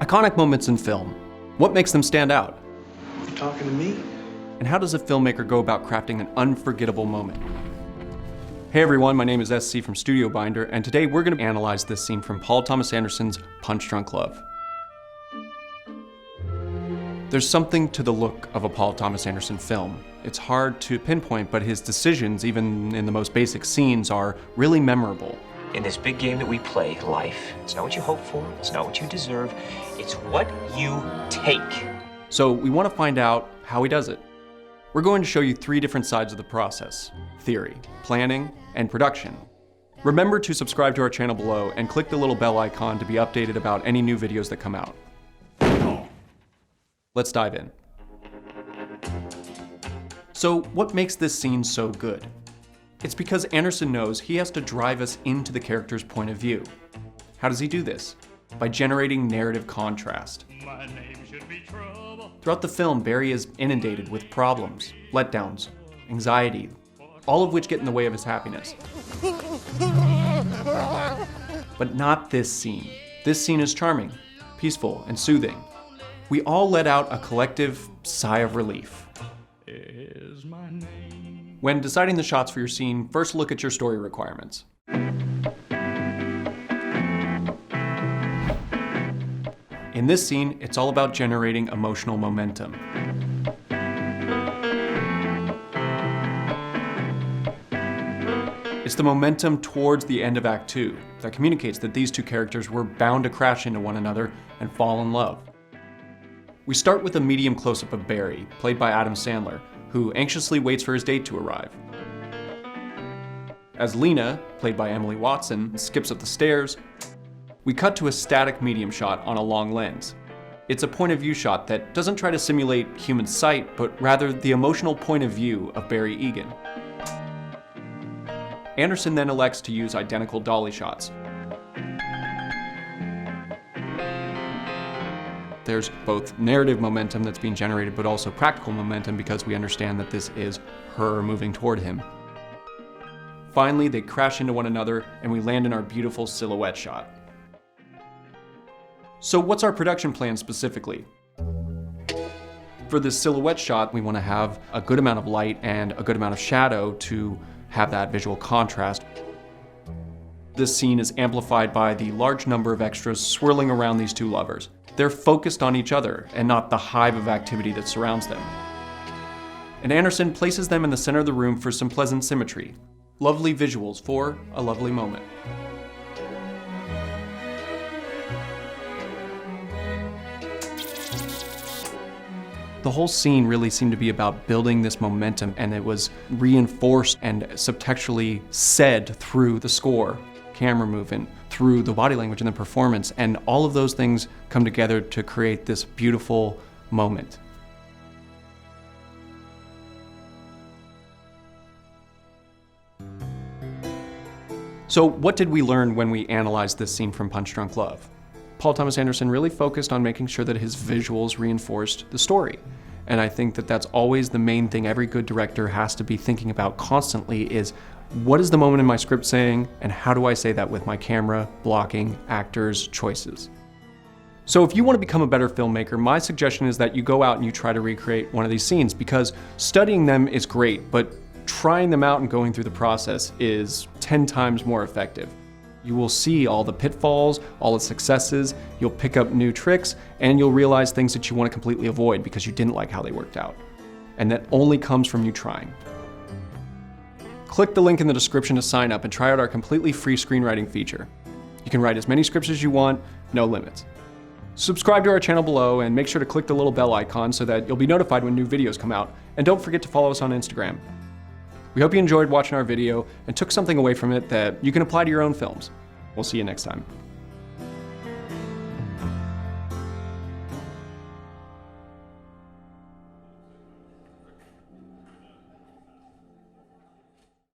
Iconic moments in film. What makes them stand out? You talking to me? And how does a filmmaker go about crafting an unforgettable moment? Hey everyone, my name is SC from Studio Binder, and today we're going to analyze this scene from Paul Thomas Anderson's Punch Drunk Love. There's something to the look of a Paul Thomas Anderson film. It's hard to pinpoint, but his decisions, even in the most basic scenes, are really memorable. In this big game that we play, life, it's not what you hope for, it's not what you deserve, it's what you take. So we want to find out how he does it. We're going to show you 3 different sides of the process: theory, planning, and production. Remember to subscribe to our channel below and click the little bell icon to be updated about any new videos that come out. Let's dive in. So what makes this scene so good? It's because Anderson knows he has to drive us into the character's point of view. How does he do this? By generating narrative contrast. My name should be trouble. Throughout the film, Barry is inundated with problems, letdowns, anxiety, all of which get in the way of his happiness. But not this scene. This scene is charming, peaceful, and soothing. We all let out a collective sigh of relief. Is my name. When deciding the shots for your scene, first look at your story requirements. In this scene, it's all about generating emotional momentum. It's the momentum towards the end of Act 2 that communicates that these two characters were bound to crash into one another and fall in love. We start with a medium close-up of Barry, played by Adam Sandler, who anxiously waits for his date to arrive. As Lena, played by Emily Watson, skips up the stairs, we cut to a static medium shot on a long lens. It's a point of view shot that doesn't try to simulate human sight, but rather the emotional point of view of Barry Egan. Anderson then elects to use identical dolly shots. There's both narrative momentum that's being generated, but also practical momentum because we understand that this is her moving toward him. Finally, they crash into one another and we land in our beautiful silhouette shot. So what's our production plan specifically? For this silhouette shot, we want to have a good amount of light and a good amount of shadow to have that visual contrast. This scene is amplified by the large number of extras swirling around these two lovers. They're focused on each other and not the hive of activity that surrounds them. And Anderson places them in the center of the room for some pleasant symmetry. Lovely visuals for a lovely moment. The whole scene really seemed to be about building this momentum, and it was reinforced and subtextually said through the score, camera movement, through the body language and the performance, and all of those things come together to create this beautiful moment. So what did we learn when we analyzed this scene from Punch Drunk Love? Paul Thomas Anderson really focused on making sure that his visuals reinforced the story. And I think that that's always the main thing every good director has to be thinking about constantly is, what is the moment in my script saying, and how do I say that with my camera, blocking, actors, choices? So if you want to become a better filmmaker, my suggestion is that you go out and you try to recreate one of these scenes, because studying them is great, but trying them out and going through the process is 10 times more effective. You will see all the pitfalls, all the successes, you'll pick up new tricks, and you'll realize things that you want to completely avoid because you didn't like how they worked out. And that only comes from you trying. Click the link in the description to sign up and try out our completely free screenwriting feature. You can write as many scripts as you want, no limits. Subscribe to our channel below and make sure to click the little bell icon so that you'll be notified when new videos come out. And don't forget to follow us on Instagram. We hope you enjoyed watching our video and took something away from it that you can apply to your own films. We'll see you next time.